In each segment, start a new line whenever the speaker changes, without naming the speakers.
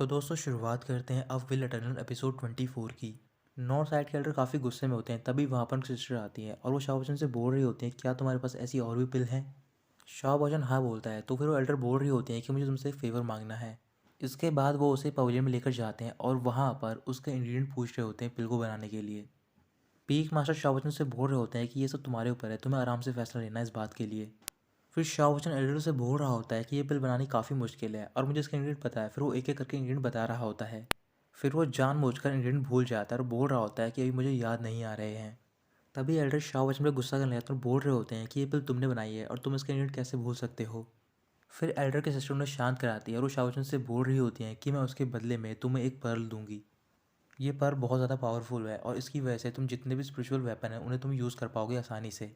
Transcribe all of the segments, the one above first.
तो दोस्तों शुरुआत करते हैं अब विल अटर्नल एपिसोड 24 की। नॉर्थ साइड के एल्डर काफ़ी गुस्से में होते हैं, तभी वहाँ पर उनकी सिस्टर आती है और वो शाह बच्चन से बोल रही होती है क्या तुम्हारे पास ऐसी और भी पिल हैं। शाह बच्चन हाँ बोलता है तो फिर वो एल्डर बोल रही होती है कि मुझे तुमसे एक फेवर मांगना है। इसके बाद वो उसे पवेलियन में लेकर जाते हैं और वहाँ पर उसके इंग्रेडिएंट पूछ रहे होते हैं पिल को बनाने के लिए। पीक मास्टर शाह बच्चन से बोल रहे होते हैं कि ये सब तुम्हारे ऊपर है, तुम्हें आराम से फैसला लेना है इस बात के लिए। फिर शाह बच्चन एल्डर से बोल रहा होता है कि ये पिल बनानी काफ़ी मुश्किल है और मुझे इसका इंग्रेडिएंट पता है। फिर वो एक एक करके इंग्रेडिएंट बता रहा होता है। फिर वो जानबूझकर इंग्रेडिएंट भूल जाता है और बोल रहा होता है कि अभी मुझे याद नहीं आ रहे हैं। तभी एल्डर शाह बच्चन पर गुस्सा करने लगते हैं और बोल रहे होते हैं कि ये पिल तुमने बनाई है और तुम इसका इंग्रेडिएंट कैसे भूल सकते हो। फिर एल्डर के सिस्टर उन्हें शांत कराती है और वो शाह बच्चन से बोल रही होती हैं कि मैं उसके बदले में तुम्हें एक पर्ल दूंगी। ये पर्ल बहुत ज़्यादा पावरफुल है और इसकी वजह से तुम जितने भी स्पिरिचुअल वेपन हैं उन्हें तुम यूज़ कर पाओगे आसानी से।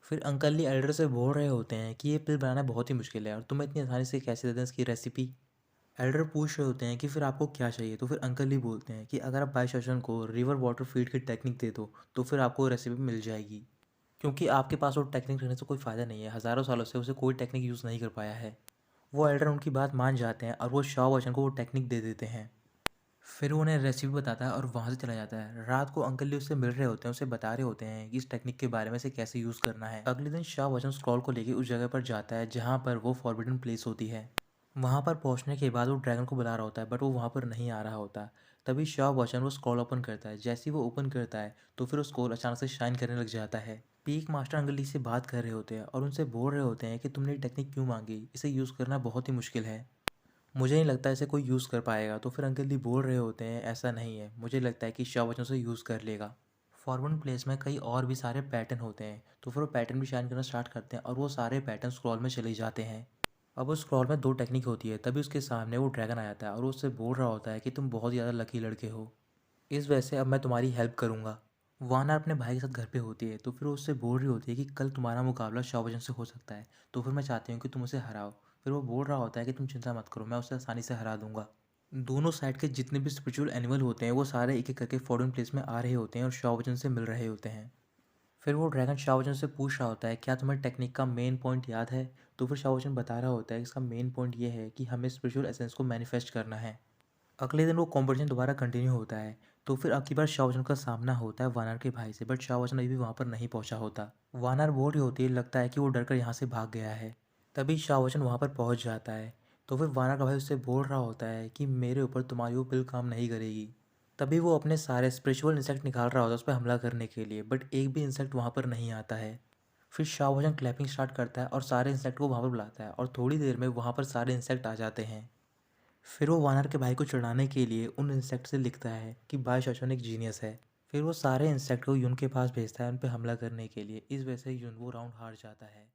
फिर अंकल ली एल्डर से बोल रहे होते हैं कि ये पिल बनाना बहुत ही मुश्किल है और तुम्हें इतनी आसानी से कैसे दे दें इसकी रेसिपी। एल्डर पूछ रहे होते हैं कि फिर आपको क्या चाहिए, तो फिर अंकल ली बोलते हैं कि अगर आप बाई सेशन को रिवर वाटर फीड की टेक्निक दे दो तो फिर आपको रेसिपी मिल जाएगी। क्योंकि आपके पास वो टेक्निक रहने से कोई फ़ायदा नहीं है, हज़ारों सालों से उसे कोई टेक्निक यूज़ नहीं कर पाया है। वो एल्डर उनकी बात मान जाते हैं और वो शाह बच्चन को वो टेक्निक दे देते हैं। फिर वो उन्हें रेसिपी बताता है और वहाँ से चला जाता है। रात को अंकल जी उससे मिल रहे होते हैं, उसे बता रहे होते हैं कि इस टेक्निक के बारे में से कैसे यूज़ करना है। अगले दिन शाह बच्चन स्क्रॉल को लेके उस जगह पर जाता है जहाँ पर वो फॉरबिडन प्लेस होती है। वहाँ पर पहुँचने के बाद वो ड्रैगन को बुला रहा होता है बट वो वहाँ पर नहीं आ रहा होता। तभी शाह बच्चन वो स्क्रॉल ओपन करता है। जैसे ही वो ओपन करता है तो फिर वो स्क्रॉल अचानक से शाइन करने लग जाता है। पीक मास्टर अंकल जी से बात कर रहे होते हैं और उनसे बोल रहे होते हैं कि तुमने ये टेक्निक क्यों मांगी, इसे यूज़ करना बहुत ही मुश्किल है, मुझे नहीं लगता इसे कोई यूज़ कर पाएगा। तो फिर अंकल जी बोल रहे होते हैं ऐसा नहीं है, मुझे लगता है कि शाह बच्चन से यूज़ कर लेगा। फॉरवर्ड प्लेस में कई और भी सारे पैटर्न होते हैं तो फिर वो पैटर्न भी शाइन करना स्टार्ट करते हैं और वो सारे पैटर्न स्क्रॉल में चले जाते हैं। अब उस स्क्रॉल में दो टेक्निक होती है, तभी उसके सामने वो ड्रैगन आ जाता है और वो उससे बोल रहा होता है कि तुम बहुत ज़्यादा लकी लड़के हो, इस वजह से अब मैं तुम्हारी हेल्प करूँगा। वाना अपने भाई के साथ घर पे होती है तो फिर वो उससे बोल रही होती है कि कल तुम्हारा मुकाबला शाह बच्चन से हो सकता है, तो फिर मैं चाहती हूँ कि तुम उसे हराओ। फिर वो बोल रहा होता है कि तुम चिंता मत करो, मैं उसे आसानी से हरा दूंगा। दोनों साइड के जितने भी स्पिरिचुअल एनिमल होते हैं वो सारे एक एक करके फॉरेन प्लेस में आ रहे होते हैं और शाह बच्चन से मिल रहे होते हैं। फिर वो ड्रैगन शाह बच्चन से पूछ रहा होता है क्या तुम्हें टेक्निक का मेन पॉइंट याद है। तो फिर शाह बच्चन बता रहा होता है कि इसका मेन पॉइंट ये है कि हमें स्पिरिचुअल एसेंस को मैनिफेस्ट करना है। अगले दिन वो कॉम्पिटिशन दोबारा कंटिन्यू होता है तो फिर अब की बार शाह बच्चन का सामना होता है वानर के भाई से, बट शाह बच्चन अभी भी वहाँ पर नहीं पहुँचा होता। वानर बोल रही होती है लगता है कि वो डरकर यहाँ से भाग गया है। तभी शाह बच्चन वहाँ पर पहुँच जाता है तो फिर वानर का भाई उससे बोल रहा होता है कि मेरे ऊपर तुम्हारी वो पिल काम नहीं करेगी। तभी वो अपने सारे स्पिरिचुअल इंसेक्ट निकाल रहा होता है उस पर हमला करने के लिए, बट एक भी इंसेक्ट वहाँ पर नहीं आता है। फिर शाह बच्चन क्लैपिंग स्टार्ट करता है और सारे इंसेक्ट को वहाँ पर बुलाता है और थोड़ी देर में वहाँ पर सारे इंसेक्ट आ जाते हैं। फिर वो वानर के भाई को चिढ़ाने के लिए उन इंसेक्ट से लिखता है कि भाई शोशन एक जीनियस है। फिर वो सारे इंसेक्ट को यून के पास भेजता है उन पर हमला करने के लिए, इस वजह से यून वो राउंड हार जाता है।